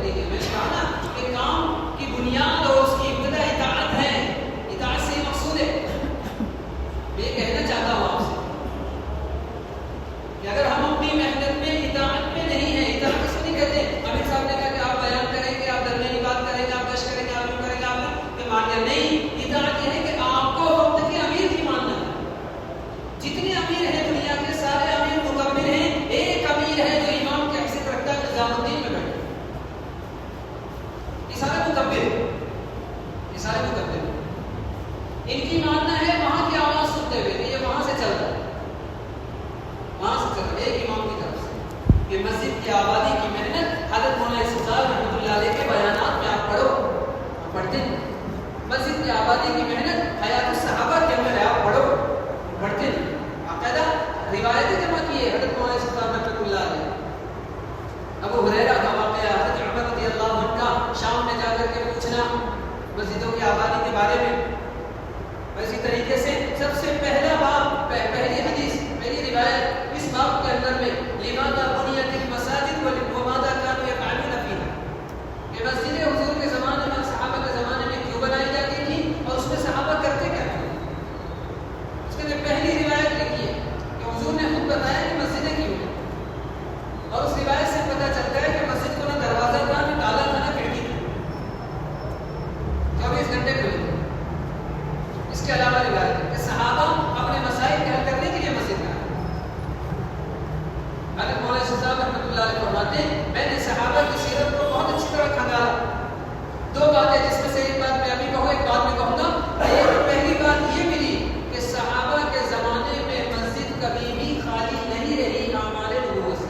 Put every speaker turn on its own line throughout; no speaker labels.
دی گئی. میں نے کہا نا کہ کام کی بنیاد اور اس کی ابتدا اطاعت ہے. اطاعت سے ہی مقصود ہے. میں یہ کہنا چاہتا ہوں آپ سے کہ اگر ہم اپنی محنت میں اطاعت میں نہیں ہیں، اطاعت اس کو نہیں کہتے. امیر صاحب نے کہا کہ آپ بیان کریں گے، آپ درمیانی بات کریں گے، آپ گشت کریں گے، آپ کریں گے، آپ یہ مان لیا. نہیں، اطاعت یہ ہے کہ آپ کو وقت کے امیر کی ماننا ہے. جتنے امیر ہیں دنیا کے سارے امیر مکمل ہیں. ایک امیر ہے جو امام کی حیثیت رکھتا ہے، نظام الدین میں بیٹھے. یہ سارے مکمل ہیں، یہ سارے مکمل ہیں. ان کی ماننا ہے وہاں کی آواز سنتے ہوئے کہ یہ وہاں سے چل رہا ہے، وہاں سے چل رہا ہے ایک امام کی طرف سے. یہ مسجد کی آبادی کی محنت حضرت مولانا اسحاق رحمۃ اللہ علیہ کے بیانات میں آپ پڑھو، پڑھتے ہیں. مسجد کی آبادی کی محنت حیات الصحابہ کے اندر ہے، آپ پڑھو، پڑھتے ہیں. باقاعدہ روایتیں جمع کی ہے حضرت مولانا اسحاق رحمۃ اللہ علیہ. ابو ہریرہ کا واقعہ، حضرت عمر رضی اللہ عنہ کا شام میں جا کر کے پوچھنا مسجدوں کی آبادی کے بارے میں. اسی طریقے سے سب سے پہلا باب، پہلی حدیث، پہلی روایت اس باب کے اندر میں لماذا بنیت المساجد وماذا كانوا يفعلون فيها، کہ مسجدیں حضور کے زمانے میں، صحابہ کے زمانے میں کیوں بنائی جاتی تھی اور اس میں صحابہ کرتے کیا تھے. اس کے لیے پہلی روایت لکھی ہے کہ حضور نے خود بتایا کہ مسجدیں کیوں ہیں. اور اس روایت سے پتہ چلتا ہے کہ مسجد کو نہ دروازہ تھا، نہ تالا تھا، نہ کھڑکی تھی، 24 گھنٹے کھلی. اس کے علاوہ روایت ہے کہ صحابہ اپنے مسائل کے حل کرنے کے لیے مسجد میں آئے. حضرت مولانا صاحب رحمۃ اللہ علیہ فرماتے ہیں میں نے صحابہ کی سیرت کو بہت اچھی طرح کھنگالا. دو باتیں جس میں سے ایک بات میں ابھی کہوں، ایک بات میں کہوں گا. پہلی بات یہ ملی کہ صحابہ کے زمانے میں مسجد کبھی بھی خالی نہیں رہی اعمال نبوت سے.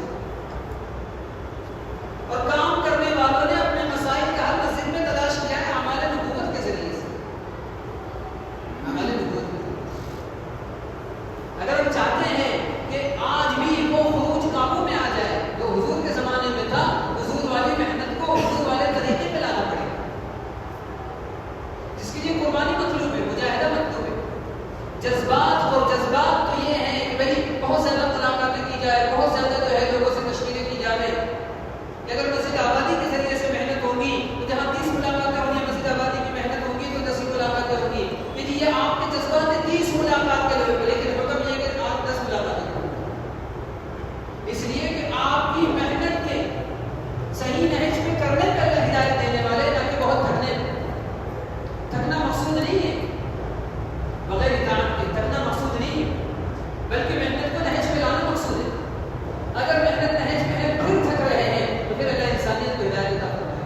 اور کام کرنے والوں نے اپنے مسائل کا حل مسجد میں تلاش کیا ہے اعمال نبوت کے ذریعے سے. اگر ہم چاہتے ہیں کہ آج بھی وہ خروج قابو میں آ جائے جو حضور کے زمانے میں تھا، حضور والی محنت کو حضور والے طریقے پہ لانا پڑے گا، جس کے لیے قربانی مطلوب ہے، مجاہدہ مطلوب ہے. جذبات اور جذبات تو یہ ہیں کہ بھائی بہت زیادہ ملاقاتیں کی جائے، بہت زیادہ جو ہے لوگوں سے تشکیلیں کی جائے. اگر مسجد آبادی کے ذریعے سے محنت ہوگی تو جہاں 30 ملاقاتیں ہوں گی، مسجد آبادی کی محنت ہوگی تو 10 ملاقاتیں ہوں گی. یہ آپ کے جذبات ہیں 30 ملاقات کے لوگ، لیکن حکم یہ ہے کہ آپ 10 ملاقاتیں کریں. اس لیے کہ آپ کی محنت کے صحیح نہج پہ کرنے پہ اللہ ہدایت دینے والے، نہ کہ بہت تھکنا مقصود نہیں ہے. بغیر اطاعت کے تھکنا مقصود نہیں ہے، بلکہ محنت کو نہج پہ لانا مقصود ہے. اگر محنت نہج پہ ہے پھر تھک رہے ہیں تو پھر اللہ انسانیت کو ہدایت عطا فرمائے.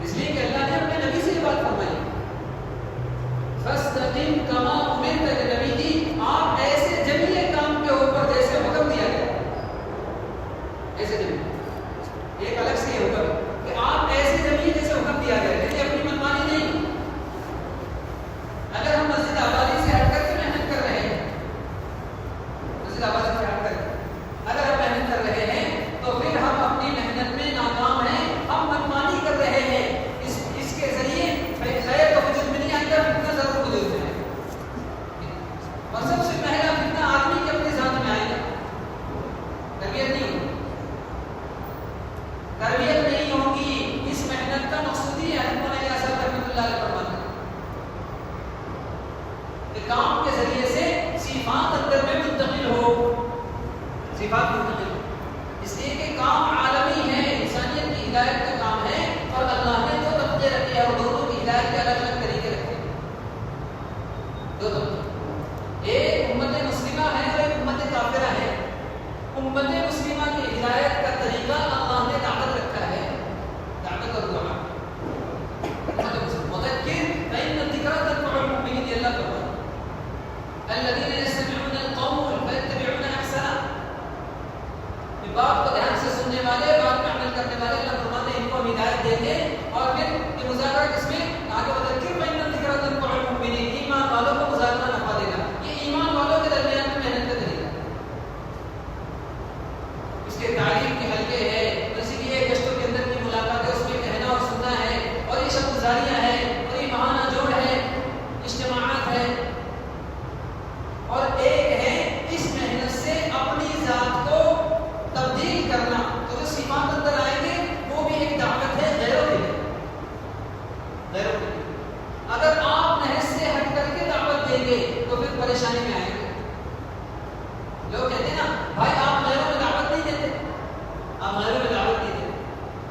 اس لیے کہ اللہ نے اپنے نبی سے یہ بات فرمائی فاستقم کما امرت، کہ نبی جی آپ ایسے جمیلے کام کے اوپر جیسے حکم دیا گیا، ایسے جمیلے، ایک الگ سے یہ حکم کہ آپ ایسے جمیلے جیسے حکم دیا گیا، لیکن اپنی منمانی نہیں. اگر ہم مسجد آبادی سے ہٹ کر کے محنت کر رہے ہیں، مسجد آبادی سے ہٹ کر کے اگر ہم محنت کر رہے ہیں تو پھر ہم اپنی محنت میں ناکام ہیں، ہم منمانی کر رہے ہیں. اس کے ذریعے خیر تو وجود میں نہیں آئے گا، فتنہ ضرور وجود میں آئے گا. اور سب سے پہلا فتنہ آدمی کے اپنے ذات میں آئے گا. تربیت نہیں ہوگی، تربیت نہیں ہوگی. اس محنت کا مقصود ہی ہے مولانا صاحب رحمۃ اللہ علیہ فرماتے ہیں کہ کام کے ذریعے سے صفات اندر میں منتقل ہو، صفات منتقل ہو. اس لیے کہ کام عالمی ہے، انسانیت کی ہدایت کا کام ہے، اور اللہ نے دو طبقے رکھے ہیں اور دونوں کی ہدایت کے الگ الگ طریقے رکھے ہیں. دو طبقے، ایک امت مسلمہ ہے اور ایک امت کافرہ ہے. امت مسلمہ کی ہدایت کا طریقہ اللہ نے دعوت رکھا ہے، دعوت اور دعا. مذکر فإن الذکر تنفع المؤمنین، اللہ کا الذین یستمعون القول فیتبعون احسنہ. بات کو دھیان سے سننے والے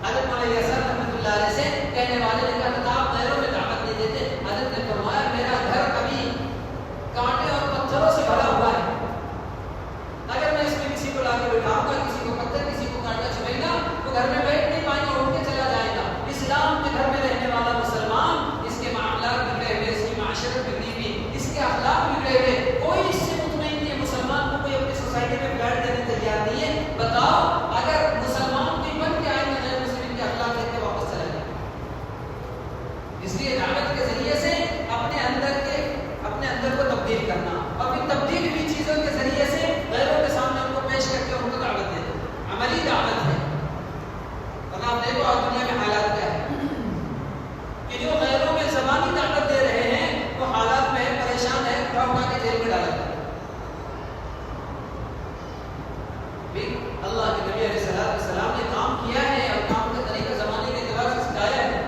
حضرت مولانا یسر رحمۃ اللہ علیہ سے کہنے والے نے کہا آپ غیروں میں دعوت نہیں دیتے. حضرت نے فرمایا میرا گھر کبھی کانٹے اور پتھروں سے بھرا ہوا ہے. اگر میں اس میں کسی کو لا کے بٹھاؤں گا, کسی کو پتھر کسی کو کانٹا چبھے گا, وہ گھر میں بیٹھ نہیں پائے گا, اٹھ کے چلا جائے گا. اسلام کے گھر میں رہنے والا مسلمان, اس کے معاملات بگڑے ہوئے, اس کی معاشرت بگڑی ہوئی, اس کے اخلاق بگڑے ہوئے, کوئی اس سے مطمئن نہیں ہے. مسلمان کو کوئی اپنی سوسائٹی میں فلیٹ دینے تیار نہیں ہے. بتاؤ اگر مسلمان کوئی بن کے آئے تو غیر مسلم کے اخلاق دیکھ کے واپس چلا جائے. اس لیے دعوت کے ذریعے سے اپنے اندر کو تبدیل کرنا, اور پھر تبدیل ہوئی چیزوں کے ذریعے سے غیروں کے سامنے ان کو پیش کر کے ان کو دعوت دینا, عملی دعوت ہے. اور آپ دیکھو آج دنیا میں حالات کیا ہے کہ جو غیروں میں زبانی دعوت دے رہے ہیں وہ حالات میں پریشان ہے, اٹھا کے جیل میں ڈالا جاتا ہے. اللہ کے نبی علیہ السلام نے کام کیا ہے اور کام کا طریقہ زمانے کے اعتبار سے سکھایا ہے.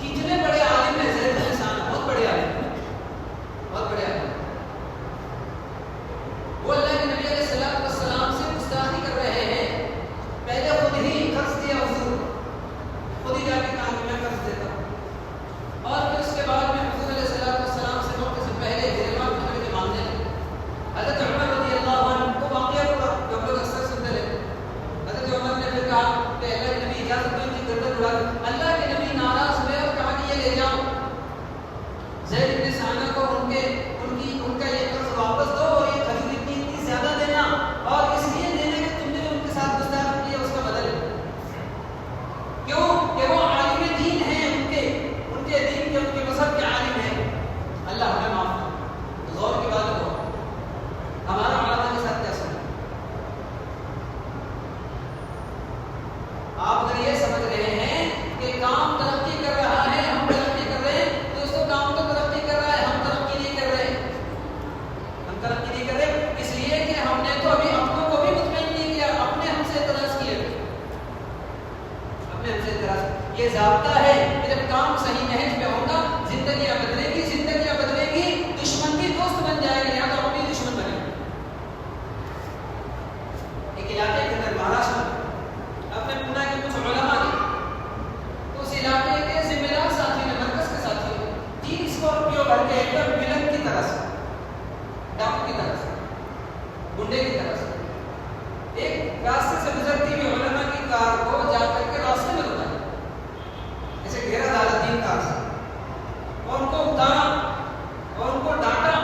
کتنے بڑے عالم ہیں, زید بن ثابت بہت بڑے عالم, بہت بڑے عالم. وہ اللہ کے نبی علیہ السلام سے گستاخی کر رہے ہیں. پہلے خود ہی قرض دیا حضور, خود ہی جا کے کہا کہ میں قرض دیتا ہوں, اور پھر اس کے بعد میں حضور علیہ السلام سے موقع سے پہلے گریبان پکڑ کے مانگنے لگے. حضرت عمر رضی اللہ عنہ کو واقعہ پورا جو ہم لوگ اکثر سنتے رہتے. حضرت عمر نے پھر کہا کہ اللہ کے نبی اجازت دو, ان کی گردن اڑا دو. اللہ کے نبی ناراض ہوئے اور کہا کہ یہ لے جاؤ زید بن ثابت کو, ان کا یہ قرض واپس دو, اور یہ کھجور اتنی زیادہ دینا, اور اس لیے دینا کہ تم نے ان کے ساتھ گستاخی کی ہے, اس کا بدل ہے. کیوں کہ وہ عالم دین ہیں, ان کے دین کے, ان کے مذہب کے عالم ہیں. اللہ ہمیں معاف کرے. غور کی بات ہو, ہمارا علماء کے ساتھ کیسا ہے؟ آپ اگر یہ سمجھ رہے ہیں کہ کام ترقی کر رہا ہے, ہم ترقی کر رہے ہیں, تو اس کو کام تو ترقی کر رہا ہے, ہم ترقی نہیں کر رہے. ہم ترقی نہیں کر رہے اس لیے کہ ہم نے تو ابھی اپنوں کو بھی مطمئن نہیں کیا, اپنے ہم سے اعتراض کیے, اپنے ہم سے اعتراض. یہ ضابطہ ہے کہ جب کام صحیح نہج پہ ہوگا زندگیاں بدلے گی, زندگیاں بدلے گی, دشمن بھی دوست بن جائے گا, یا تو اپنی دشمن بنے گا. ایک علاقے کے اندر مہاراشٹر اپنے پونا کے کچھ علماء نے, تو اس علاقے کے ذمہ دار ساتھی نے, مرکز کے ساتھی نے 3 اسکارپیو بھر کے ایک دم ولن کی طرح سے, ڈاکو کی طرح سے, گنڈے کی طرح سے, ایک راستے سے گزرتی ہوئی علماء کی کار کو جا کر کے راستے میں رکا, ایسے گھیرا ڈالا 3 کار سے, اور ان کو اتارا اور ان کو ڈانٹا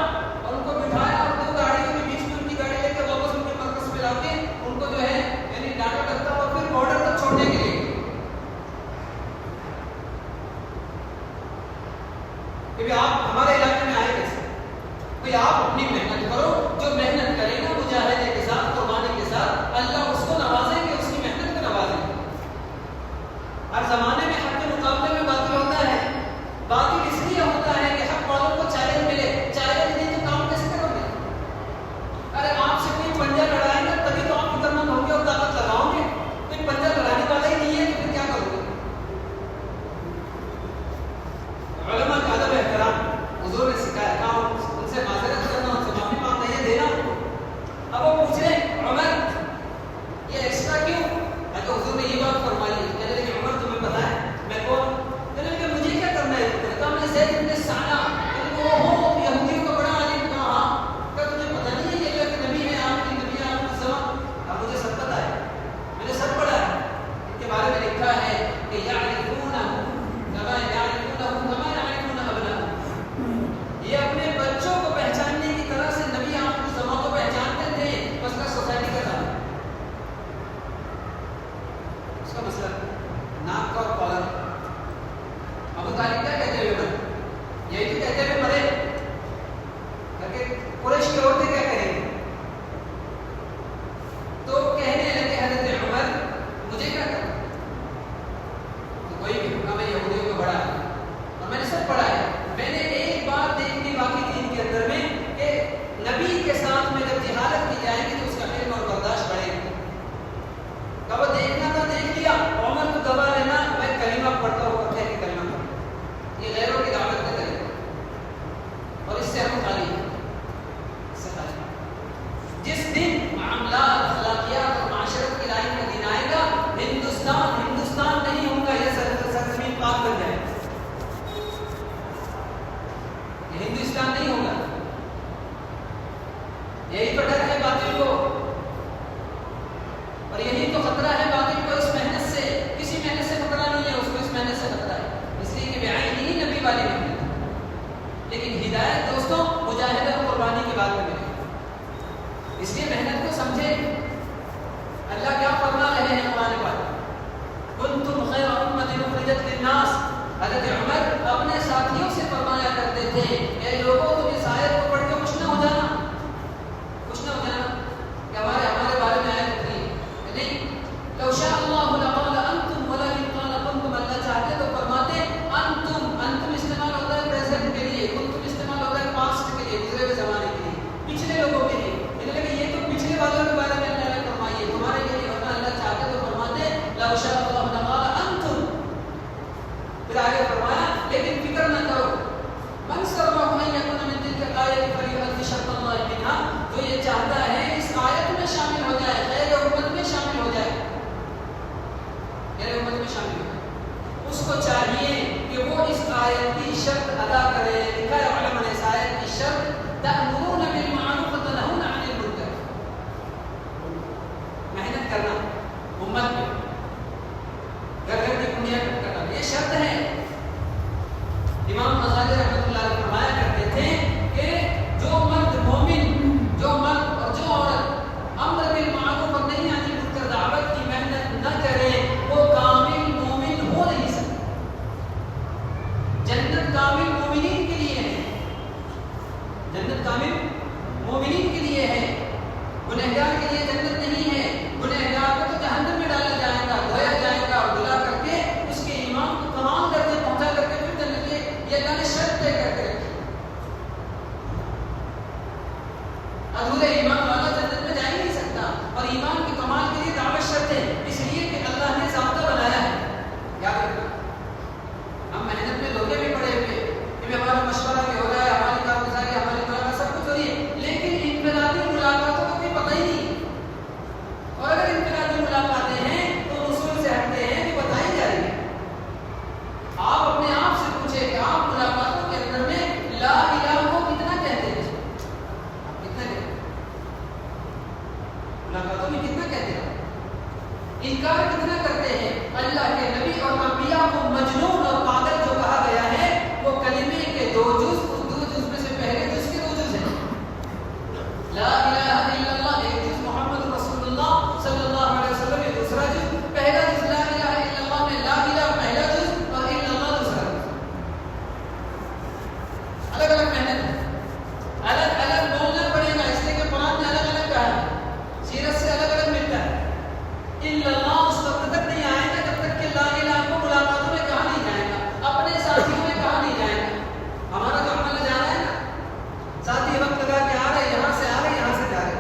اور ان کو بٹھایا, اور 2 گاڑیوں کے بیچ میں ان کی گاڑی لے کے واپس ان کے مرکز پہ لا کے ان کو جو ہے یعنی ڈانٹا کرتا, اور پھر بارڈر تک چھوڑنے کے لیے کہ آپ ہمارے علاقے میں آئے کیسے. کوئی آپ اپنی محنت کرو, جو محنت کرے گا مجاہدے کے ساتھ, قربانی کے ساتھ, اللہ اس کو نوازیں گے, اس کی محنت کو نوازیں گے. ہر زمانے میں حق کے مقابلے میں باطل ہوتا ہے. باطل اس لیے ہوتا ہے کہ حق والوں کو چیلنج ملے, چیلنج نہیں تو کام کیسے کرو گے. ارے آپ سے کوئی پنجہ لڑائے گا تبھی تو آپ فکر مند ہوں گے اور طاقت لگاؤ گے. کوئی پنجہ لڑانے والا ہی نہیں سمجھے اللہ کیا فرما رہے ہیں قرآن پاک. کنتم خیر امۃ اخرجت للناس. حضرت عمر اپنے ساتھیوں سے فرمایا کرتے تھے اے لوگوں تم اس آیت کو پڑھ کے خوش نہ ہو جانا کہ ہمارے بارے میں آیت اتری نہیں. لو شاء اللہ لقال انتم ولکن قال کنتم. اللہ چاہتے تو فرماتے انتم استعمال ہوتا ہے پریزنٹ کے لیے, کنتم استعمال ہوتا ہے پاسٹ کے لیے, گزرے ہوئے زمانے کے لیے, پچھلے لوگوں کے لیے. لیکن یہ تو پچھلے والوں کے بارے میں اللہ نے فرمائی ہے, تمہارے لیے نہیں ہوتا. اللہ چاہتے تو فرماتے لو شاء اللہ لقال انتم. پھر آگے فرمایا لیکن فکر نہ کرو من سرہ ان یکون من تلک الآیۃ فلیؤد شرط اللہ منہا. جو یہ چاہتا ہے اس آیت میں شامل ہو جائے, خیر امت میں شامل ہو جائے, خیر امت میں شامل ہو جائے, اس کو چاہیے کہ وہ اس آیت کی شرط ادا کرے. لکھا ہے علماء نے اس آیت کی شرط تأمرون بالمعروف وتنہون عن المنکر. محنت کرنا امت میں, گھر گھر کی بنیاد کرنا, یہ شرط ہے. امام غزالی رحمۃ اللہ علیہ فرمایا کرتے تھے کہ جو مرد مومن, جو مرد اور جو عورت امر بالمعروف اور نہی عن المنکر دعوت کی محنت نہ کرے وہ کامل مومن ہو نہیں سکتا. جنت کامل مومنین کے لیے ہے, جنت کامل مومنین کے لیے ہے, گنہگار کے لیے جنت نہیں ہے. گنہگار کو تو جہنم میں ڈالا جائے گا, دھویا جائے گا اور دھلا کر کے اس کے ایمان کو تمام کر کے پہنچا کر کے پھر جنت میں یہ اللہ نے شرط طے کر کے رکھی. ادھورے ایمان والا جنت میں جا ہی نہیں سکتا, اور ایمان کے کمال کے لیے دعوت شرط ہے, اس لیے کہ اللہ نے ضابطہ بنایا ہے. یاد رکھنا ہم محنت میں دھوکے میں پڑے ہوئے کہ ہمارا مشورہ بھی ہو رہا ہے, ہماری کارگزاری, ہماری ملاقات سب کچھ ہو رہی ہے, لیکن انفرادی ملاقاتوں کا کوئی پتہ ہی نہیں. اور اگر انفرادی ملاقاتیں ہیں تو اصول سے ہٹتے ہیں کہ بتائی جا رہی ہے. آپ اپنے آپ سے پوچھیں کہ آپ ملاقاتوں کے اندر میں لا الہ کو کتنا کہتے ہیں, کتنا کہتے ہیں ملاقاتوں میں, کتنا کہتے ہیں, انکار کتنا کرتے ہیں. اللہ کے نبی اور انبیاء کو مجنون اور پاگل جو کہا گیا ہے وہ کلمے کے دو جز, اس دو جز میں سے پہلے جز کے دو جز ہیں. لا الہ الا اللہ ایک جز, محمد رسول اللہ صلی اللہ علیہ وسلم یہ دوسرا جز. پہلا جز لا الہ الا اللہ میں لا الہ پہلا جز اور الا اللہ دوسرا جز. الگ الگ محنت ہے, الگ الگ بولنا پڑے گا, اس لیے کہ قرآن نے الگ الگ کہا ہے, سیرت سے الگ الگ ملتا ہے. الا اللہ اس وقت تک نہیں آئے گا جب تک کہ لا الہ کو ملاقاتوں میں کہا نہیں جائے گا, اپنے ساتھیوں میں کہا نہیں جائے گا. ہمارا جو عمل جا رہا ہے نا, ساتھی وقت لگا کے آ رہے, یہاں سے آ رہے, یہاں سے جا رہے,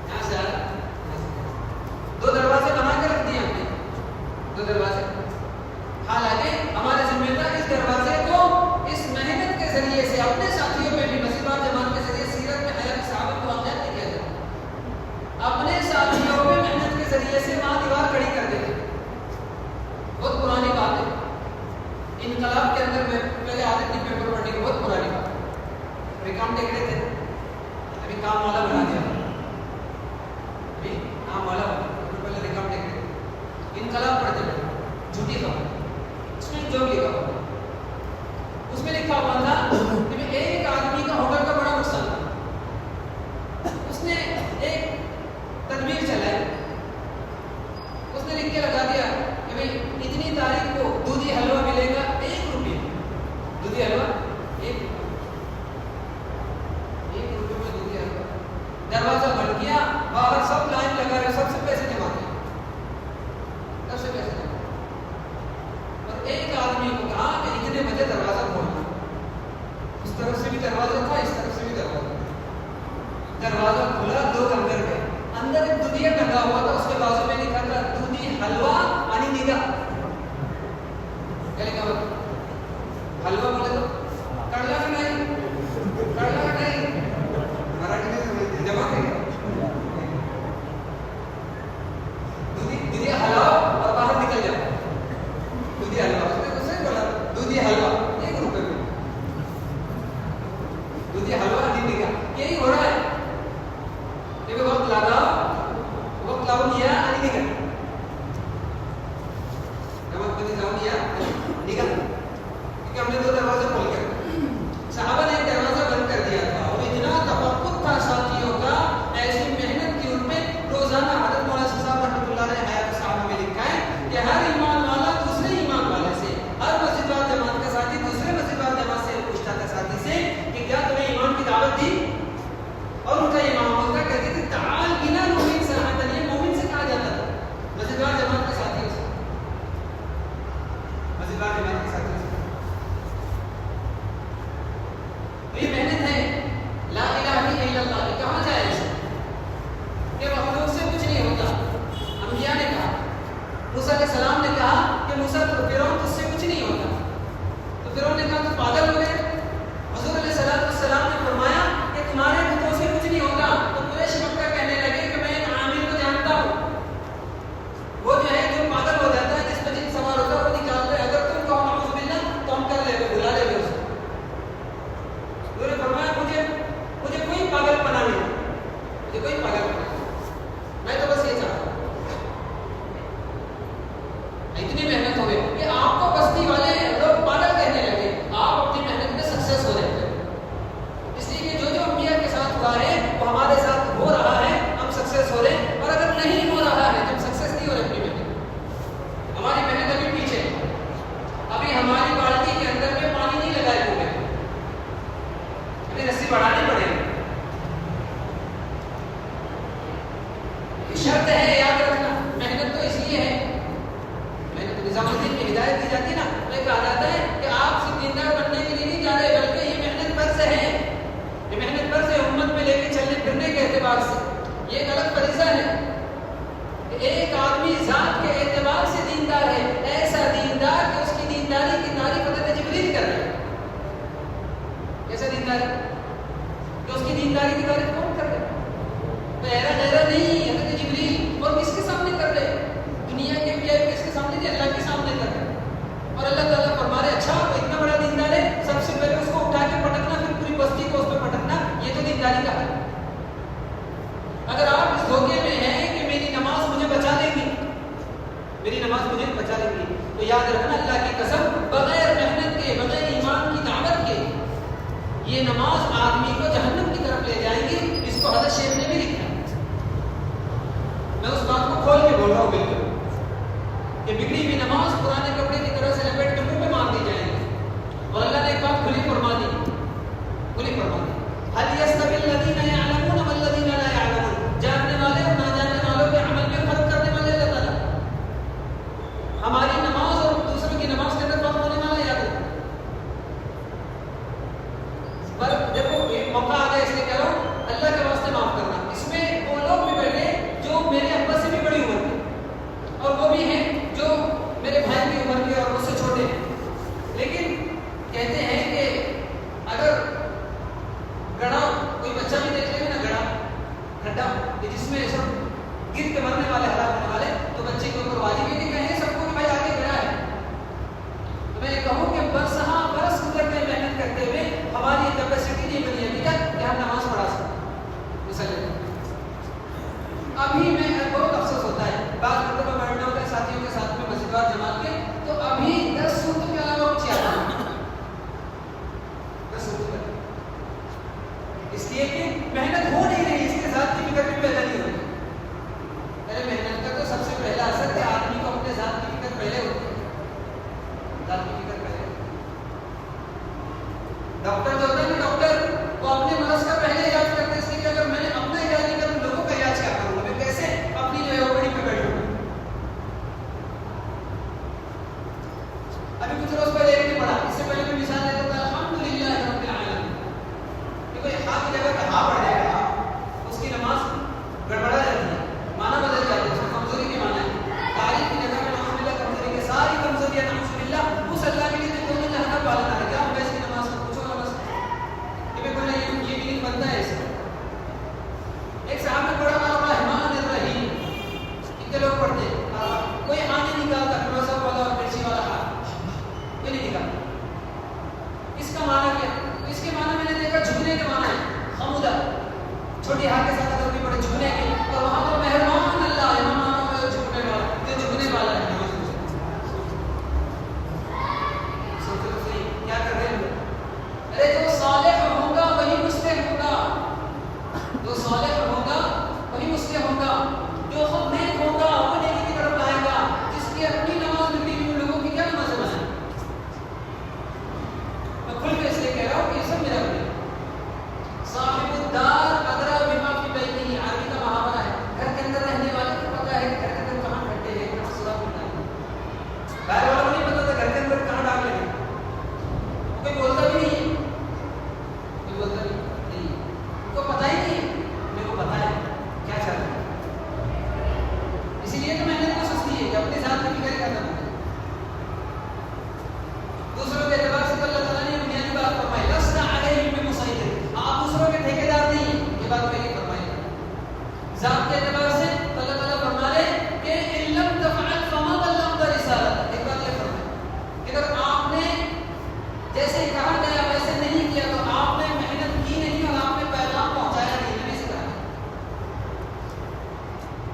یہاں سے آ رہے, دو دروازے بنا کے رکھ دیے ہم نے, دو دروازے. حالانکہ ہمارے ذمہ تھا اس دروازے کو اس محنت کے ذریعے سے اپنے ساتھیوں میں بھی مسیحات جماعت کے ذریعے سیرت میں حیات صحابہ کو واقعات نہیں کیا جاتا, اپنے ساتھیوں میں محنت کے ذریعے سے وہاں دیوار کھڑی کر دیتے. بہت پرانی بات ہے. انقلاب کے اندر میں پہلے عادت نہیں پیپر پڑھنے کی, بہت پرانی بات ہے. ابھی کام دیکھ رہے تھے, ابھی کام والا بنا دیا, ابھی کام والا بنا, پہلے ریکام دیکھ رہے تھے. انقلاب پڑھتے تھے, جھوٹی خبر, اس میں جو لکھا ہوا, اس میں لکھا ہوا تھا کہ ایک آدمی کا ہوٹل کا بڑا نقصان تھا. اس نے ایک تدبیر چلائی, اس نے لکھ کے لگا دیا کہ بھئی اتنی تاریخ کو دودھی حلوہ ملے گا 1 روپے, دودھی حلوہ 1 روپے میں دودھی حلوہ. دروازہ بند کیا, باہر سب لائن لگا رہے, سب سے پیسے جمع کیے, سب سے پیسے جمع, اور ایک آدمی کو کہا کہ اتنے بجے دروازہ کھولنا. اس طرف سے بھی دروازہ تھا, اس طرف سے بھی دروازہ. دروازہ کھلا, لوگ اندر گئے. اندر ایک دودھیا ٹنگا ہوا تھا, اس کے بازو میں لکھا تھا دودھی حلوہ انی نگاہ. کیا لکھا ہوا تھا؟ حلوہ بولے تو کڑلا کا نہیں, کڑلا کا نہیں, مراٹھی میں سمجھتے جمع کریں دودھی حلوہ اور باہر نکل جاؤ. دودھی حلوہ, اس نے دوسرے بولا دودھی حلوہ 1 روپے میں, دودھی حلوہ انی نگاہ. یہی ہو رہا ہے موسیٰ علیہ السلام نے کہا کہ موسیٰ تو فرعون تجھ سے کچھ نہیں ہوتا. تو فرعون نے کہا تو پاگل ہو گئے. حضور علیہ السلام نے فرمایا کہ تمہارے بتوں سے کچھ نہیں ہوتا. تو قریش مکہ کہنے لگے کہ میں ایک عامر کو جانتا ہوں، وہ جو ہے جو پاگل ہو جاتا ہے، جس پہ جن سوار ہوتا ہے وہ نکال دے. اگر تم کہو نعوذ باللہ تو ہم کر لے گے، بلا لے گے اس کو. انہوں نے فرمایا مجھے کوئی پاگل پنا نہیں، مجھے کوئی پاگل پنا نہیں، میں تو بس یہ چاہتا ہوں. اتنی محنت ہو گئی کہ آپ کو بستی والے لوگ پاگل کہنے لگے. آپ اپنی محنت میں سکسیس ہو جاتے ہیں، اس لیے کہ جو انبیاء کے ساتھ ہوا ہے وہ ہمارے ساتھ ہو رہا ہے، ہم سکسیس ہو رہے ہیں. اور اگر نہیں ہو رہا ہے تو ہم سکسیس نہیں ہو رہے. اپنی محنت، ہماری محنت ابھی پیچھے، ابھی ہماری بالٹی کے اندر میں پانی نہیں لگائے ہوئے، ابھی رسی بڑھانی پڑے گی. شرط ہے یاد رکھنا، محنت تو اس لیے ہے، محنت نظام الدین کی ہدایت دی جاتی ہے نا، میں کہا جاتا ہے کہ آپ صرف دیندار بننے کے لیے نہیں جا رہے، بلکہ یہ محنت پر سے ہے، یہ محنت پر سے امت میں لے کے چلنے پھرنے کے اعتبار سے یہ ایک الگ فریضہ ہے کہ ایک آدمی ذات کے اعتبار سے دیندار ہے، ایسا دیندار کہ اس کی دینداری کی تعریف حضرت جبریل کر رہے ہیں. ایسا دیندار کہ اس کی دینداری کی تعریف کون کر رہے ہیں؟ غیرہ نہیں، حضرت جبریل. اور کس کے سامنے کر رہے ہیں؟ دنیا کے بھی کس کے سامنے نہیں، اللہ کے سامنے کر رہے ہیں. اور اللہ تعالیٰ فرما رہے اچھا وہ اتنا بڑا دیندار ہے، سب سے پہلے اس کو اٹھا کے پٹکنا، پھر پوری بستی کو اس پہ پٹکنا، یہ تو دینداری کا ہے. اگر آپ اس دھوکے میں ہیں کہ میری نماز مجھے بچا لے گی، میری نماز مجھے بچا لے گی، تو یاد رکھنا اللہ کی قسم بغیر محنت کے، بغیر ایمان کی دعوت کے یہ نماز آدمی کو جہنم کی طرف لے جائے گی. اس کو حضرت شیخ نے بھی لکھا. میں اس بات کو کھول کے بول رہا ہوں بالکل کہ بگڑی ہوئی نماز پرانے کپڑے کی طرح سے لپیٹ کے منہ پہ مار دی جائے گی. اور اللہ نے ایک بات کھلی فرما دی، کھلی فرما دی، هل يستوي الذين يعلمون والذين لا يعلمون. جاننے والے اور نہ جاننے والوں کے عمل میں فرق کرنے والے اللہ تعالیٰ. ہماری نماز اور دوسروں کی نماز کے اندر فرق ہونے والا یاد ہے. پر دیکھو موقع آ گیا اس لیے کہہ رہا ہوں اللہ کے واسطے معاف کرنا. اس میں وہ لوگ بھی بیٹھے جو میرے ابا سے بھی بڑی عمر کے، اور وہ بھی ہیں جو میرے بھائی کی عمر کے اور مجھ سے چھوٹے ہیں. لیکن کہتے ہیں کہ اگر گڑھا کوئی بچہ بھی دیکھ لے گا نا، گڑھا کھڈا کہ جس میں سب گر کے مرنے والے، ہلاک ہونے والے، تو بچے کے اوپر واجب یہ کہیں سب کو کہ بھائی آگے گڑھا ہے. تو میں یہ کہوں کہ برس گزرتے محنت کرتے ہوئے ہماری کیپیسٹی نہیں بنی ابھی تک کہ ہم نماز پڑھا سکیں. مثلا ابھی میں بہت افسوس ہوتا ہے، بعض مرتبہ بیٹھنا ہوتا ہے ساتھیوں کے ساتھ میں مسجد وار جماعت کے، تو ابھی 10 صورتوں کے علاوہ کچھ یاد نہیں. 10 صورتوں اس لیے کہ محنت ہو نہیں رہی، اس کے ذات کی فکر بھی پیدا نہیں ہو رہی. ارے محنت کا تو سب سے پہلا اثر ہے آدمی کو اپنے ذات کی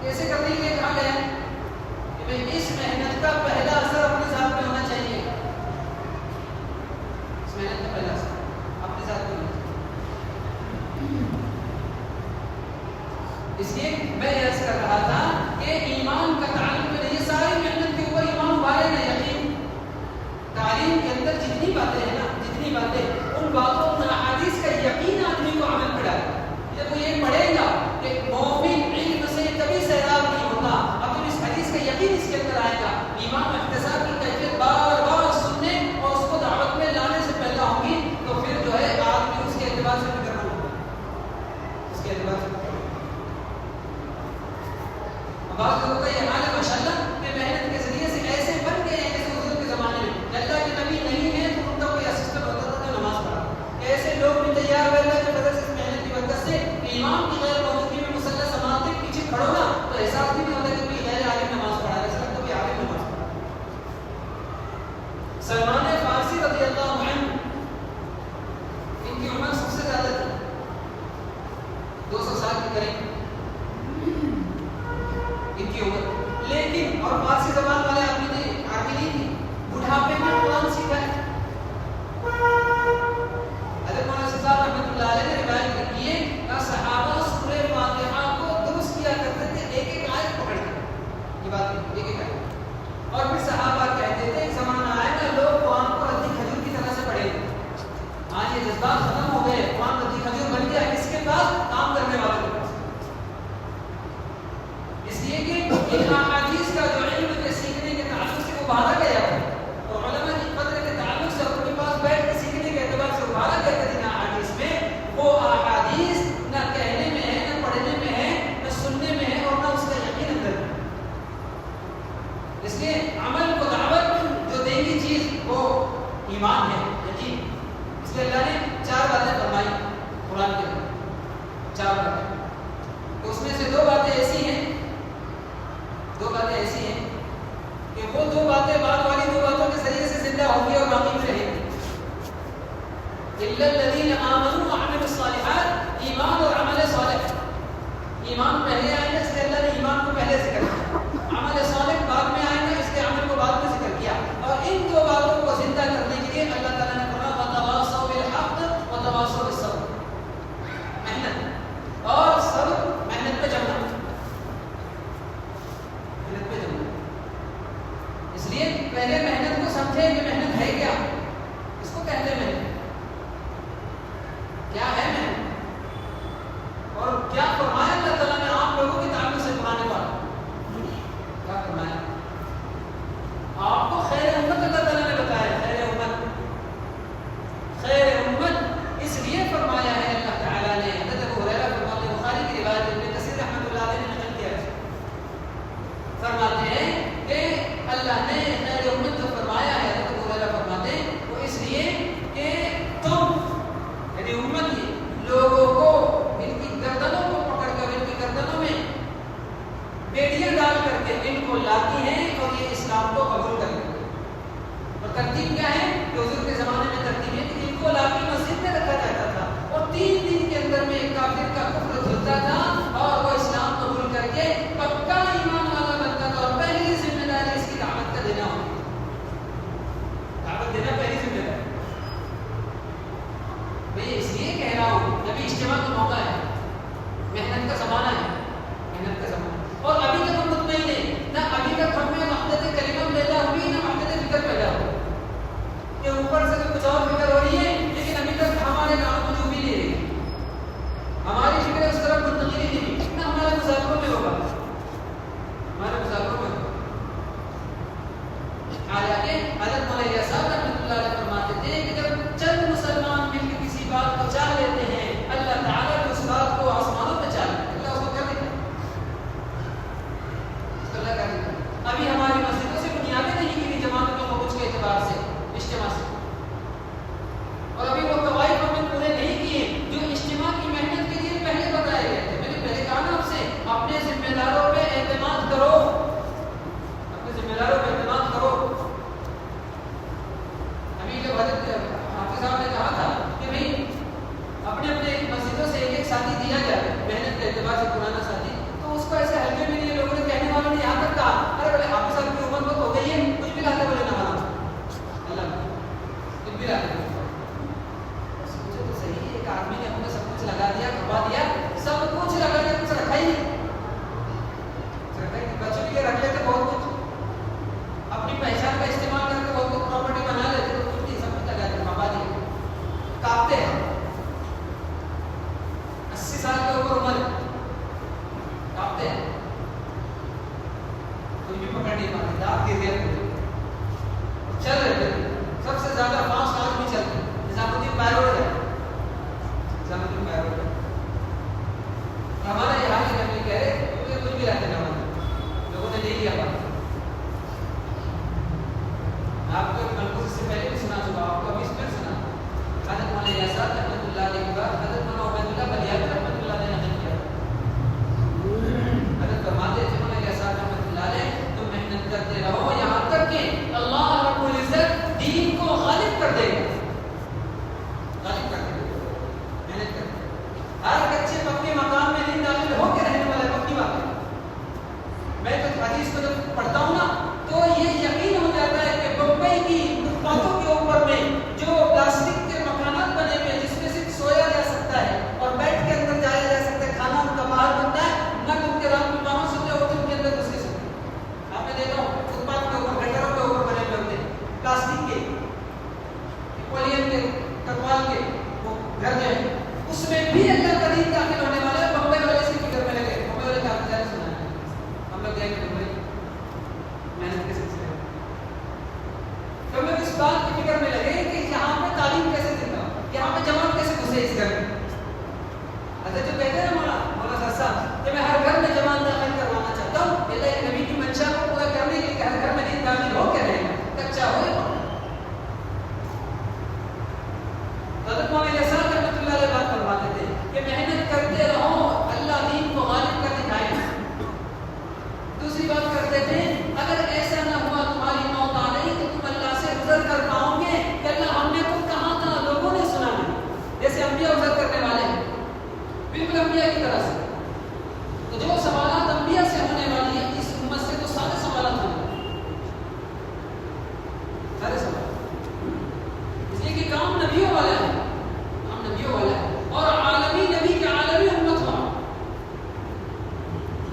ایسے کرنے کے لیے کہا گیا ہے کہ بھئی اس محنت کا پہلا اثر اپنے ذات میں ہونا چاہیے. اس محنت کا پہلا اثر اپنے ذات میں ہونا چاہیے. اس لیے میں عرض کر رہا تھا کہ ایمان کا تعلق میں یہ ساری محنت کے اوپر ایمان والے نے یقین. تعلیم کے اندر جتنی باتیں ہیں نا، جتنی باتیں، ان باتوں ان احادیث کا یقین آدمی کو عمل پہ ڈالے. جب وہ یہ پڑھے گا کہ مومن علم سے کبھی سیراب نہیں ہوتا، اب جب اس حدیث کا یقین اس کے اندر آئے گا، ایمان احتساب کی کیفیت بار بار سننے اور اس کو دعوت میں لانے سے پیدا ہوگی، تو پھر جو ہے آدمی اس کے اعتبار سے فکر نہ ہوگا. اس کے اعتبار سے بعض لوگوں کا یہ حال ہے ماشاءاللہ کہ محنت کے ذریعے سے ایسے بن گئے ہیں جیسے حضور کے زمانے میں اللہ کے نبی نہیں ہے تو ان کا کوئی اسسٹنٹ ہوتا تھا جو نماز پڑھا. ایسے لوگ بھی تیار ہوئے اللہ کی فضل سے اس محنت کی برکت سے کہ امام کی غیر موجودگی میں مصلی سماعت کے پیچھے کھڑو نا تو احساس بھی نہیں ہوتا کہ کوئی غیر عالم نماز پڑھا ہے، ایسا لگتا کوئی عالم نماز پڑھا. سلمان فارسی رضی اللہ عنہ ان کی عمر سب سے زیادہ تھی، 200 سال کے قریب ان کی عمر، لیکن اور فارسی زبان والے آدمی نہیں تھی، بڑھاپے میں قرآن سیکھا ہے. حضرت مولانا صاحب رحمۃ اللہ علیہ نے روایت کی ہے کہ صحابہ سورہ فاتحہ کو درست کیا کرتے تھے ایک ایک آیت پکڑ کے. یہ بات ایک ایک آیت. اور پھر صحابہ کہتے تھے ایک زمانہ آئے گا لوگ قرآن کو ردی کھجور کی طرح سے پڑھیں گے. آج یہ جذبات ختم ہو گئے، قرآن ردی کھجور بن گیا اس کے بعد کام کرنے والوں کے پاس. اس لیے کہ ان احادیث کا جو علم کے سیکھنے کے تعلق سے ابھارا گیا ہے اور علماء کی قدر کے تعلق سے اپنے پاس بیٹھ کے سیکھنے کے اعتبار سے ابھارا گیا ہے ان احادیث میں، وہ احادیث نہ کہنے میں ہے، نہ پڑھنے میں ہے، نہ سننے میں ہے اور نہ اس کا یقین اندر ہے. اس لیے عمل کو دعوت جو دے گی چیز وہ ایمان ہے، یقین. اس لیے اللہ نے 4 باتیں فرمائی قرآن کے اندر، 4 باتیں. اس میں سے 2 باتیں ایسی ہیں کہ وہ 2 باتیں بعد والی 2 باتوں کے ذریعے سے زندہ ہوں گی اور باقی میں رہیں گی. الا الذين امنوا وعملوا الصالحات، ایمان اور عمل صالح. ایمان پہلے آئے گا اس لیے اللہ نے ایمان کو پہلے ذکر کیا، عمل صالح بعد میں آئے گا اس لیے عمل کو بعد میں ذکر کیا. اور ان 2 باتوں کو زندہ کرنے کے لیے اللہ تعالیٰ نے فرمایا وتواصوا بالحق وتواصوا بالصبر. محنت اور صبر، محنت پہ جمنا، محنت پہ جمنا. اس لیے پہلے محنت کو سمجھے کہ محنت ہے کیا، اس کو کہتے ہیں محنت. کیا ہے محنت اور کیا فرمایا اللہ تعالیٰ نے آپ لوگوں کے تعلق سے قرآن پاک؟ کیا فرمایا؟ آپ کو خیر امت اللہ تعالیٰ نے بتایا. خیر امت اس لیے فرمایا ہے اللہ تعالیٰ نے. حضرت ابو ہریرہ فرماتے ہیں، بخاری کی روایت ابن کثیر رحمۃ اللہ علیہ نے نقل کیا ہے، فرماتے ہیں کہ اللہ نے خیر امت جو فرمایا ہے، حضرت ابو ہریرہ فرماتے ہیں وہ اس لیے کہ تم یعنی امت ہی لوگوں کو ان کی گردنوں کو پکڑ کر ان کی گردنوں میں بیڑیاں ڈال کر کے ان کو لاتی ہیں اور یہ اسلام کو قبول کر لیتے ہیں. اور ترتیب کیا ہے کہ حضور کے زمانے میں ترتیب ہے کہ ان کو لا کے مسجد میں رکھا جاتا تھا اور 3 دن کے اندر میں ایک کافر کا کفر دھلتا تھا اور وہ اسلام قبول کر کے پکا ایمان والا بنتا تھا. اور پہلی ذمہ داری اس کی دعوت کا دینا ہوتی، دعوت دینا پہلی ذمہ داری. میں اس لیے کہہ رہا ہوں ابھی اجتماع کا موقع ہے، محنت کا زمانہ ہے، محنت کا زمانہ. اور ابھی تک ہم مطمئن نہیں، نہ ابھی تک ہم میں وحدت کلمہ پیدا ہوئی، نہ وحدت فکر پیدا ہوئی. کہ اوپر سے تو کچھ اور فکر ہو رہی ہے لیکن ابھی کی ریت میں چل رہے تھے. سب سے زیادہ فاسٹ آج بھی چلتے نظام الدین پیروڈ ہے. نظام الدین پیروڈ ہمارا یہ حال ہے. کہہ رہے کیونکہ کچھ بھی رہتے ہیں لوگوں نے نہیں لیا بات. آپ کو ملکوں سے پہلے بھی سنا چکا, آپ کو ابھی اس پر سنا. حضرت مولانا یاسر رحمۃ اللہ علیہ کے بعد حضرت مولانا عبید اللہ بلیاتی رحمۃ اللہ علیہ نے نقل کیا. حضرت فرماتے تھے مولانا یاسر رحمۃ اللہ علیہ تم محنت کرتے رہو یہاں تک کہ اللہ رب العزت دین کو غالب کر دے گا. غالب کر دے گا. محنت کرتے ہر کچے پکے مقام میں نہیں داخل ہو کے رہنے والا پکی بات ہے. میں تو حدیث کو جب پڑھتا ہوں نا تو یہ یقین ہو جاتا ہے کہ بمبئی کی فٹپاتھوں کے اوپر میں جو پلاسٹک کے مکانات بنے ہوئے جس میں صرف سویا جا سکتا ہے اور بیٹھ کے اندر جایا جا سکتا ہے, کھانا ان کا باہر بنتا ہے, نہ تو ان کے رات میں باہر سوتے ہوتے ان کے اندر گھس کے سوتے. آپ نے دیکھا ہو فٹپاتھ کے اوپر گٹروں کے اوپر بنے ہوئے ہوتے ہیں پلاسٹک کے پولین کے کٹوال کے وہ گھر جو ہے اس میں بھی اللہ کا دین داخل ہونے والا ہے. بمبئی والے اس کی فکر میں لگے. بمبئی والے کا آپ نے سنا ہے, ہم لوگ گئے بمبئی محنت کے سلسلے میں. تو ہم لوگ اس بات کی فکر میں لگے کہ یہاں پہ تعلیم کیسے دیتا ہوں, یہاں پہ جماعت کیسے گھسے اس گھر میں. اچھا جو کہتے ہیں مولانا صاحب کہ میں ہر گھر میں جماعت داخل کروانا چاہتا ہوں, اللہ کے نبی کی منشا کو پورا کرنے کے لیے ہر گھر میں دین داخل ہو کے رہے کچا ہو. حضرت مولانا صاحب رحمۃ اللہ علیہ بات فرماتے تھے کہ محنت کرتے رہو اللہ دین کو غالب کر دکھائے. دوسری بات کرتے تھے اگر ایسا نہ ہوا تمہاری موت آ گئی تو تم اللہ سے عذر کر پاؤ گے کہ اللہ ہم نے تو کہا تھا لوگوں نے سنا نہیں. جیسے انبیاء عذر کرنے والے ہیں بالکل انبیاء کی طرح سے. تو جو سوالات انبیاء سے ہونے والی ہیں اس امت سے تو سارے سوالات ہونے والے سارے سوال, اس لیے کہ کام نبیوں والا ہے, کام نبیوں والا ہے اور عالمی نبی کے عالمی امت ہوا.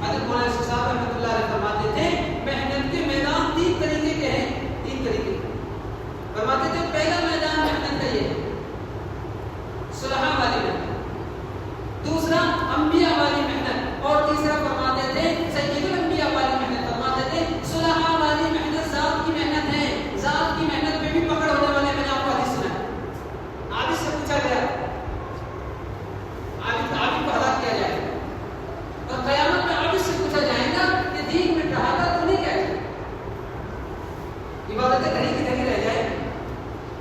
حضرت مولانا صاحب رحمۃ اللہ علیہ فرماتے تھے محنت کے میدان 3 طریقے کے ہیں. 3 طریقے فرماتے تھے پہلا میدان محنت کا یہ صلحاء والی محنت, دوسرا انبیاء والی محنت, اور تیسرا فرماتے تھے سید الانبیاء والی محنت. فرماتے تھے صلحاء والی محنت ذات کی محنت ہے, ذات کی محنت میں بھی پکڑ ہونے والے. میں نے آپ کو حدیث سنا ہے, عابد سے پوچھا گیا عابد کو ہلاک کیا جائے گا اور قیامت میں عابد سے پوچھا جائے گا کہ دین میں رہا تھا تو نہیں کیا ہے, عبادتیں کہیں کی کہیں رہ جائے.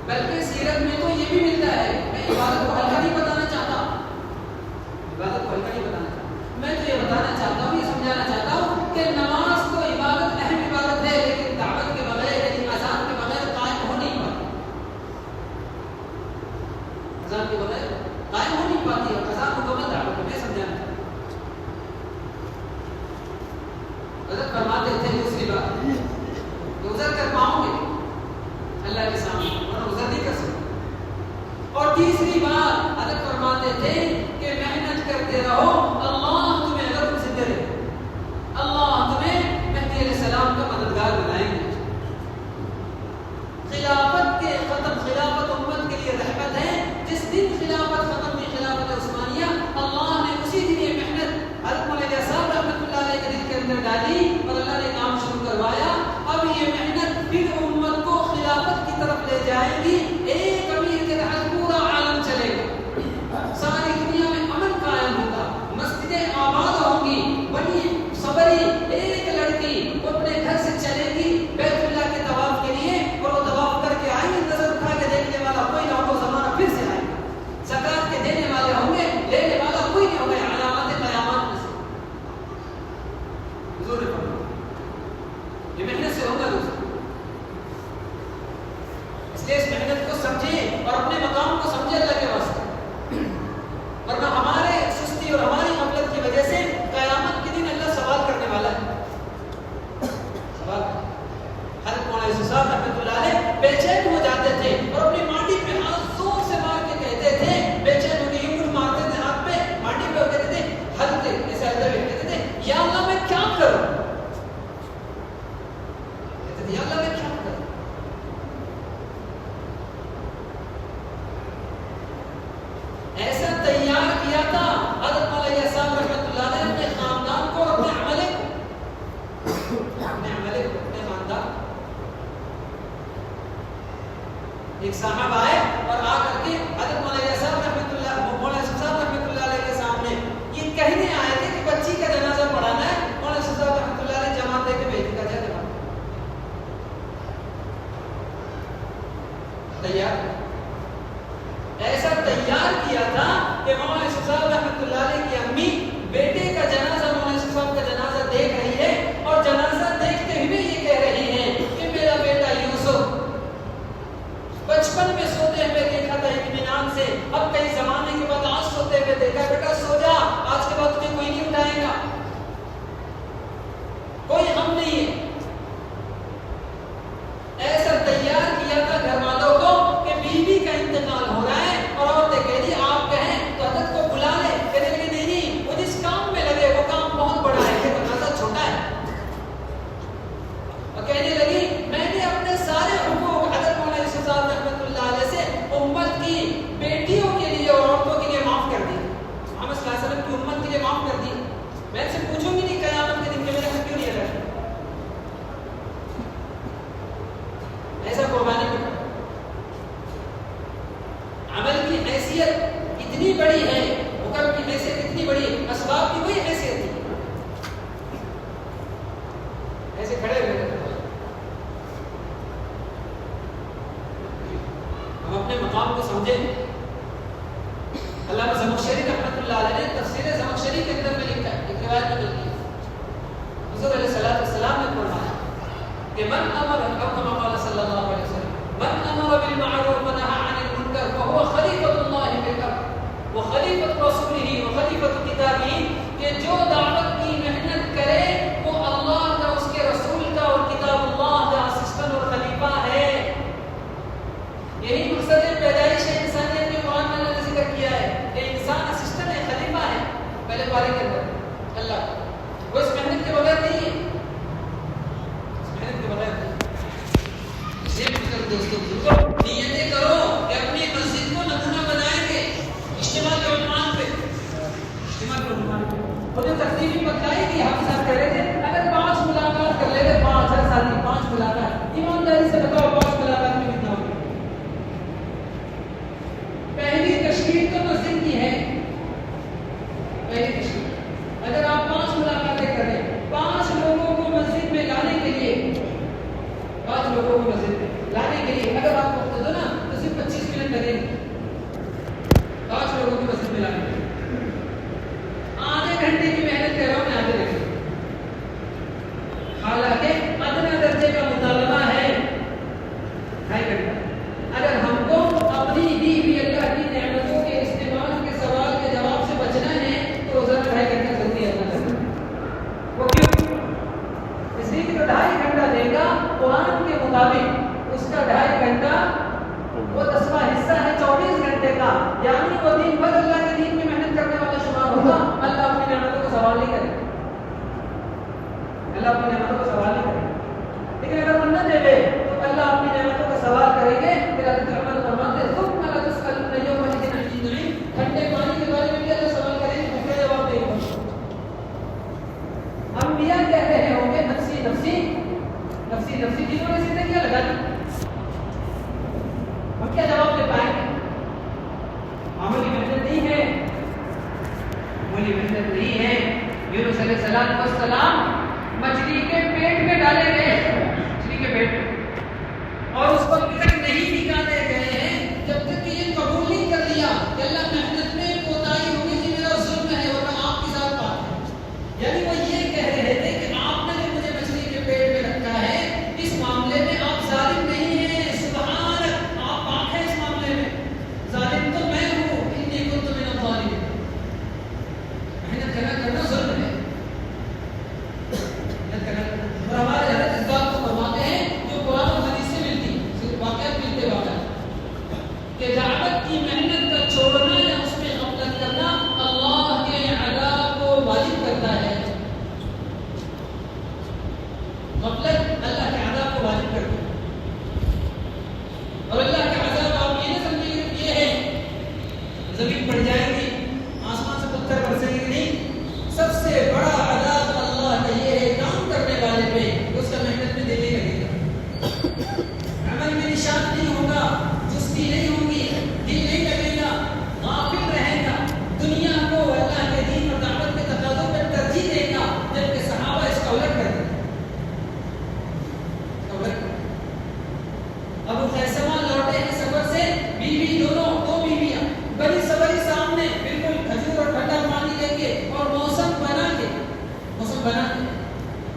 بلکہ سیرت میں تو یہ بھی ملتا ہے. میں عبادت کو ہلکا نہیں بتانا چاہتا, عبادت کو ہلکا نہیں بتانا چاہتا. میں تو یہ بتانا چاہتا ہوں, یہ سمجھانا چاہتا ہوں کہ نماز تو عبادت اہم عبادت ہے لیکن دعوت کے بغیر یعنی اذان کے بغیر قائم ہو نہیں پاتی. اذان کے بغیر قائم ہو نہیں پاتی ہے. اذان مکمل دعوت میں سمجھانا چاہتا ہوں. حضرت فرماتے تھے دوسری بات کہ عذر کر پاؤں گے اللہ کے سامنے ورنہ عذر نہیں کر سکتے. اور تیسری بات حضرت فرماتے تھے کہ محنت کرتے رہو اللہ تمہیں اگر تم زندہ رہے اللہ تمہیں مہدی علیہ السلام کا مددگار بنائیں گے. خلافت کے ختم, خلافت امت کے لیے رحمت ہے. جس دن خلافت ختم ہوئی خلافت عثمانیہ اللہ نے اسی دن یہ محنت حضرت مولانا صاحب رحمۃ اللہ علیہ کے دل کے اندر ڈالی اور اللہ نے کام شروع کروایا. اب یہ محنت پھر امت کو خلافت کی طرف لے جائے گی. ایک امیر کے تحت پورا عالم چلے گا, ساری دنیا میں امن قائم ہوگا, مسجدیں آباد ہوں گی. بڑی صبری ایک لڑکی وہ اپنے گھر سے چلے گی بیت اللہ کے طواف کے لیے اور وہ طواف کر کے آئی, نظر اٹھا کے دیکھنے والا کوئی نہ ہو, زمانہ پھر سے آئے گا. زکات کے دینے والے ہوں گے, لینے والا کوئی نہیں ہوگا. علامات قیامت میں سے حضور نے فرمایا یہ محنت سے ہوگا دوستوں. اس لیے اس محنت کو سمجھیں اور اپنے مقام کو سمجھیں اللہ کے واسطے, ورنہ ہمارے سستی اور ہماری غفلت کی وجہ سے قیامت کے دن اللہ سوال کرنے والا ہے. سوال حضرت مولانا صاحب رحمۃ اللہ علیہ بے چین ہو جاتے تھے اور اپنی ماٹی پہ ہاتھ زور سے مار کے کہتے تھے, بے چین ہو کے یوں مارتے تھے ہاتھ پہ ماٹی پہ, کہتے تھے حضرت ایسے اللہ کہتے تھے یا اللہ میں کیا کروں, کہتے تھے یا اللہ میں کیا کروں. ایسا تیار کیا تھا حضرت مولانا صاحب رحمۃ اللہ علیہ اپنے خاندان کو, اپنے عملے کو, اپنے خاندان ایک صاحب آئے اور آ کر کے حضرت مولانا صاحب رحمۃ اللہ علیہ کے سامنے یہ کہنے آئے تھے کہ بچی کا جنازہ پڑھانا ہے. مولانا صاحب رحمۃ اللہ علیہ جماعت دے کے بھیج دیا جائے جماعت تیار ایسا تیار کیا تھا کہ مولانا صاحب رحمۃ اللہ علیہ کی امی بیٹے کا جنازہ مولانا صاحب کا جنازہ دیکھ رہی ہے اور جنازہ دیکھتے ہوئے یہ کہہ رہی ہیں کہ میرا بیٹا یوسف بچپن میں سوتے ہوئے دیکھا تھا اطمینان سے, اب کئی زمانے کے بعد آج سوتے ہوئے دیکھا, بیٹا سو جا, آج کے بعد تجھے کوئی نہیں اٹھائے گا, کوئی غم نہیں ہے. ایسا تیار کیا تھا گھر والوں کو کہ بیوی کا انتقال ہو رہا ہے اور عورتیں کہہ رہی آپ کہیں تو حضرت کو بلا لے, کہنے لگے نہیں وہ جس کام میں لگے وہ کام بہت بڑا ہے, یہ جنازہ چھوٹا ہے. اور کہنے لگی میں نے اپنے سارے حقوق حضرت مولانا صاحب رحمۃ اللہ علیہ سے امت کی بیٹیوں کے لیے اور عورتوں کے لیے معاف کر دی, محمد صلی اللہ علیہ وسلم کی امت کے لیے معاف کر دی. میں ان سے پوچھوں گی نہیں قیامت کے دن کہ میرے حق کیوں نہیں ادا. ایسا قربانی پہ عمل کی حیثیت اتنی بڑی ہے, حکم کی حیثیت اتنی بڑی ہے, اسباب کی کوئی حیثیت نہیں. ایسے کھڑے ہوئے ہم اپنے مقام کو سمجھیں. علامہ زمخشری رحمۃ اللہ علیہ نے تفسیر زمخشری کے اندر میں لکھا ہے, ایک روایت میں ملتی ہے, حضور علیہ السلام نے فرمایا کہ من امر او کما قال صلی اللہ علیہ وسلم من امر بالمعروف ونهى عن المنکر فهو خلیفۃ اللہ فی الارض وخلیفۃ رسولہ وخلیفۃ کتابہ, کہ جو دعوت کی محنت کرے وہ اللہ کا, اس کے رسول کا اور کتاب اللہ کا اسسٹنٹ اور خلیفہ ہے. یہی مقصد پیدائش انسانیت میں قرآن میں اللہ نے ذکر کیا ہے کہ انسان اسسٹنٹ ہے, خلیفہ ہے پہلے پارے کے اندر اللہ, وہ اس محنت کے بغیر نہیں ہے, اس محنت کے بغیر نہیں. دوستوں نیتیں کرو کہ اپنی مسجد کو نمونہ بنائیں گے اجتماع کے عنوان پہ, وہ جو تقسیمی بتائی تھی ہم سب کہہ رہے تھے اگر 5 ملاقات کر لیتے, 5 ہر ساتھی 5 ملاقات, ایمانداری سے بتاؤ 5 ملاقات میں کتنا ہوگا. پہلی تشکیل تو مسجد کی ہے, پہلی تشکیل اگر آپ 5 ملاقاتیں کریں 5 لوگوں کو مسجد میں لانے کے لیے, 5 لوگوں کو مسجد میں لانے کے لیے اگر آپ وقت دو نا تو صرف 25 منٹ لگیں گے 5 لوگوں کو مسجد میں لانے کے لیے. آدھے گھنٹے کی محنت کر رہا ہوں میں, آدھے گھنٹے, حالانکہ ادنا درجے کا مطالبہ ہے 2.5 گھنٹہ. اگر ہم کو اپنی دی ہوئی اللہ کی نعمتوں کے استعمال کے سوال کے جواب سے بچنا ہے تو روزانہ 2.5 گھنٹہ ضروری ہے. وہ کیوں؟ اس لیے کہ 2.5 گھنٹہ دے گا قرآن کے مطابق اس کا 2.5 گھنٹہ وہ 10واں حصہ ہے 24 گھنٹے کا, یعنی وہ دن بھر اللہ کے دین میں محنت کرنے والا شمار ہوگا. اللہ اپنی نعمتوں کو سوال نہیں کرے, اللہ اپنی نعمتوں کو سوال نہیں کرے, لیکن اگر وہ نہ دے دے تو اللہ اپنی نعمتوں کا سوال کریں گے. پھر اللہ تعالیٰ فرماتے ہیں ثم لا تسألون يومئذ عن النعيم, ٹھنڈے پانی کے بارے میں بھی اللہ سوال کریں گے, کیا جواب دیں گے. انبیاء کہہ رہے ہوں گے نفسی نفسی نفسی نفسی, جنہوں نے زندگیاں لگا دی, ہم کیا جواب دے پائیں گے. معمولی محنت نہیں ہے, معمولی محنت نہیں ہے. یونس علیہ السلام مچھلی کے پیٹ میں ڈالے گئے, مچھلی کے پیٹ میں, اور اس وقت تک نہیں نکالے گئے ہیں جب تک کہ یہ قبول نہیں کر لیا کہ اللہ محنت میں کوتاہی ہوگی, یہ میرا ظلم ہے اور میں آپ کی ذات پاک ہوں. یعنی وہ یہ کہہ رہے تھے کہ آپ نے جو مجھے مچھلی کے پیٹ میں رکھا ہے اس معاملے میں آپ ظالم نہیں ہیں, سبحان آپ پاک ہیں اس معاملے میں, ظالم تو میں ہوں, انی کنت من الظالمین. محنت کرنا ظلم ہے, محنت کرنا. اور ہمارے حضرت اس بات کو فرماتے ہیں جو قرآن و حدیث سے ملتی, صرف واقعات ملتے واقعات, کہ دعوت کی محنت کا چھوڑنا یا اس میں غفلت کرنا اللہ کے عذاب کو واجب کرتا ہے. غفلت اللہ کے عذاب کو واجب کرتا ہے, اور اللہ کے عذاب آپ یہ نہ سمجھیے یہ ہے زمین پڑ جائے گی, آسمان سے پتھر برسیں گے, نہیں. سب سے بڑا عذاب اللہ کا یہ ہے کام کرنے والے پہ, اس کا محنت میں دل نہیں لگے گا, عمل میں نشان نہیں ہوگا, جو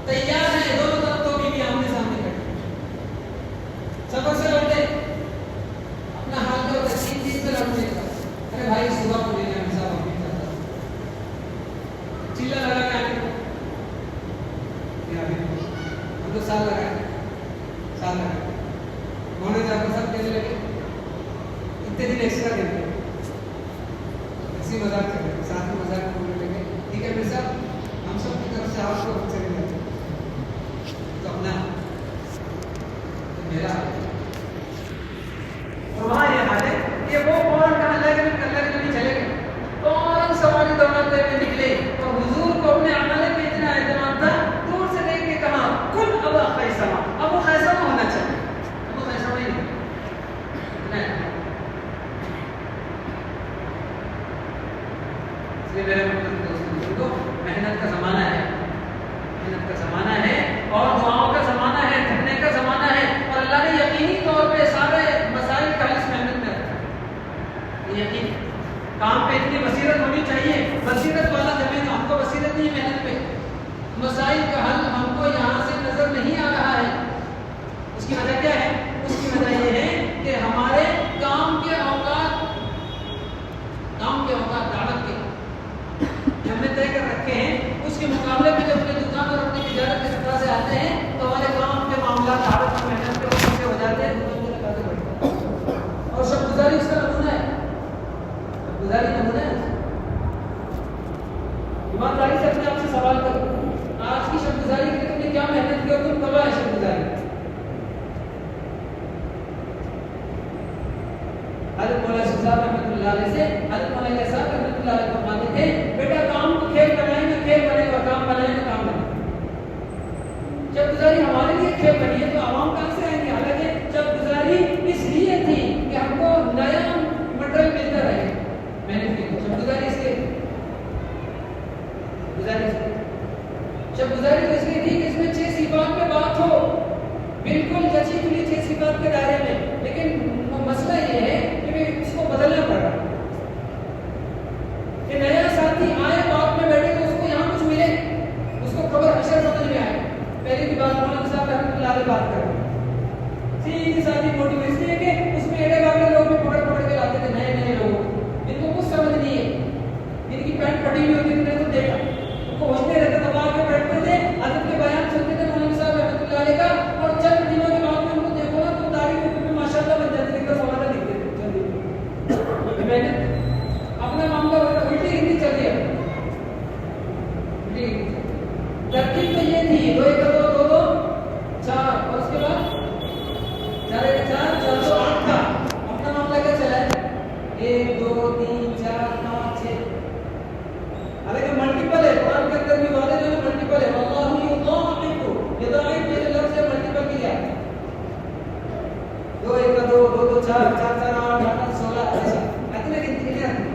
تیار ہیں دونوں طرف دو بیوی آمنے سامنے کھڑی. سفر سے لوٹے اپنا حال کر تین دن سے لوٹنے کا. ارے بھائی صبح کو لینے ہم صاحب ابھی کرتا چلا لگا کے آنے ہم تو سال لگا انہوں نے جا کر سب کہنے لگے اتنے دن ایکسٹرا دیتے ایسی مذاق کر رہے ساتھ میں مذاق کرنے لگے. ٹھیک ہے میرے صاحب ہم سب کی طرف سے آپ کو چلے جاتے تو اپنا میرا اور وہاں یہ حال ہے کہ وہ فوراً کہا اللہ کے نبی چلے گئے فوراً سواری دوڑاتے ہوئے نکلے اور حضور کو اپنے عمل پہ اتنا اعتماد تھا دور سے دیکھ کے کہا کل ابا خیثمہ. ابو خیثمہ ہونا چاہیے. ابو خیثمہ ہی نہیں میرے دوستوں محنت کا زمانہ ہے. محنت کا زمانہ ہے اور دعاؤں کا زمانہ ہے. تھکنے کا زمانہ ہے اور اللہ نے یقینی طور پہ سارے مسائل کا اس محنت میں رکھا ہے. یقین کام پہ اتنی بصیرت ہونی چاہیے. بصیرت والا زمین ہم کو بصیرت نہیں محنت پہ. مسائل کا حل ہم کو یہاں سے نظر نہیں آ رہا ہے. اس کی وجہ کیا ہے؟ اس کی وجہ یہ ہے کہ ہمارے کام کے اوقات دعوت کے ہم نے طے کر رکھے ہیں. اس کے مقابلے میں جب اپنے دکان اور اپنی تجارت کے سطح سے آتے ہیں تو ہمارے کام کے معاملات دعوت کی محنت کے وجہ سے ہو جاتے ہیں. دکان کے تقاضے بڑھتے ہیں اور شب گزاری اس کا نمونہ ہے. شب گزاری نمونہ ہے. ایمانداری سے اپنے آپ سے سوال کرو آج کی شب گزاری کے لیے تم نے کیا محنت کی اور تم کب آئے شب گزاری. حضرت مولانا صاحب رحمۃ اللہ علیہ سے حضرت مولانا صاحب رحمۃ اللہ علیہ فرماتے تھے بیٹا کام کو کھیل بنائیں گے کھیل بنے گا کام بنائیں گے کام بنے گا. جب گزاری ہمارے لیے کھیل بنی ہے تو عوام کہاں سے آئیں گے. حالانکہ جب گزاری اس لیے تھی کہ ہم کو نیا مٹیریل ملتا رہے محنت کی. جب گزاری اس لیے جب گزاری تو اس لیے تھی کہ اس میں 6 صفات پہ بات ہو بالکل جچی کھلی 6 صفات کے دائرے میں. لیکن مسئلہ یہ ہے کہ اس کو بدلنا پڑا کہ نیا ساتھی آئے بات میں بیٹھے تو اس کو یہاں کچھ ملے اس کو خبر اشر سمجھ میں آئے. پہلی کی بات مولانا صاحب رحمۃ اللہ علیہ بات کر رہے سیدھی سادھی موٹیو اس لیے کہ اس میں ایڑے باغے لوگ بھی پکڑ کے لاتے تھے نئے لوگ جن کو کچھ سمجھ نہیں ہے جن کی پینٹ پھٹی ہوئی ہوتی تھی تو دیکھا ان کو ہوشتے رہتے دبا کے بیٹھتے تھے. حضرت کے بیان سنتے تھے مولانا صاحب رحمۃ اللہ علیہ کا اور چند دنوں کے بعد میں ان کو دیکھو نا تو تاریخ میں ماشاءاللہ بن جاتی تھی. سوالہ دکھتے تھے میں نے اپنا معاملہ الٹی ہندی چل رہی ہے. ترکیب تو یہ تھی 2 1 2 2 2 4 اور اس کے بعد 4 1 4 4 2 8 کا اپنا معاملہ کیا چلا ہے 1 2 3 4 5 6. حالانکہ ملٹیپل ہے. قرآن کے اندر بھی وعدے جو ہے ملٹیپل ہے. واللہ یضاعف یضاعف یہ لفظ سے ملٹیپل کیا ہے 2 1 2 2 2 4 4 4 8 8 16 ایسا آتی نا گنتی نہیں آتی.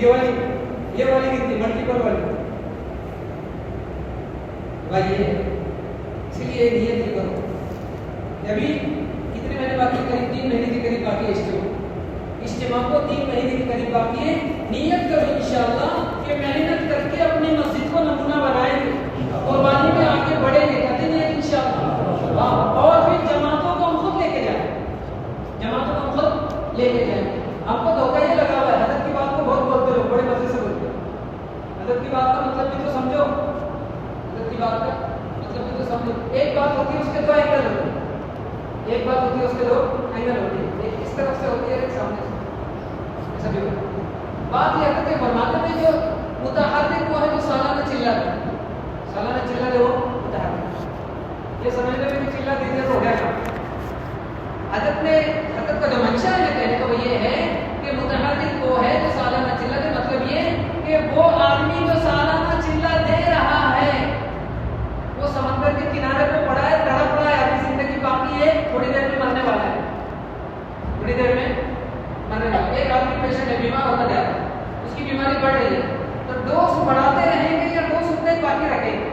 یہ والی گنتی ملٹیپل والی بھائی ہے. اس لیے نیت ہی کرو. ابھی کتنے مہینے باقی قریب 3 مہینے کے قریب باقی ہے اجتماع کو 3 مہینے کے قریب باقی ہے. نیت کرو انشاءاللہ کہ محنت کر کے اپنی مسجد کو نمونہ بنائیں گے قربانی میں آگے بڑھیں گے. کہتے ہیں انشاءاللہ اور پھر جماعتوں کو ہم خود لے کے جائیں آپ کو دھوکہ یہ لگا ہوا ہے. حضرت کی بات کو بہت بولتے ہو بڑے مزے سے بولتے ہو. حضرت کی بات کا مطلب بھی تو سمجھو. حضرت کی بات کا مطلب بھی تو سمجھو. ایک بات ہوتی ہے اس کے 2 اینگل ہوتے ہیں. ایک بات ہوتی ہے اس کے 2 اینگل ہوتے ہیں. ایک اس طرف سے ہوتی ہے ایک سامنے سے. ایسا بھی ہوتا ہے. بات یہ حضرت فرماتے ہیں جو متحرک وہ ہے جو سالانہ چلا ہے. سالانہ چلا ہے وہ متحرک. یہ سمجھنے میں بھی چلا دیتے تو ہو گیا. حضرت کا جو منشا ہے کہنے کا وہ یہ ہے کہ متحرک وہ ہے جو سالانہ چلا دے. مطلب یہ کہ وہ آدمی جو سالانہ چلا دے رہا ہے وہ سمندر کے کنارے پہ پڑا ہے تڑپ رہا ہے. ابھی زندگی باقی ہے تھوڑی دیر میں مرنے والا ہے. تھوڑی دیر میں مرنے والا ہے. ایک آدمی پیشنٹ ہے بیمار ہوتا جا رہا ہے اس کی بیماری بڑھ رہی ہے تو ڈوز بڑھاتے رہیں گے یا ڈوز اتنا ہی باقی رکھیں گے.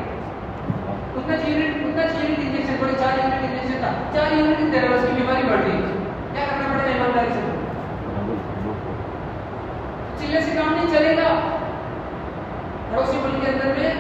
اتنا یونٹ انجیکشن بڑے 4 یونٹ انجیکشن تھا 4 یونٹ دے رہا ہے اس کی بیماری بڑھ رہی ہے. کیا کرنا پڑے گا ایمانداری سے. چلے سے کام نہیں چلے گا. پڑوسی ملک کے اندر میں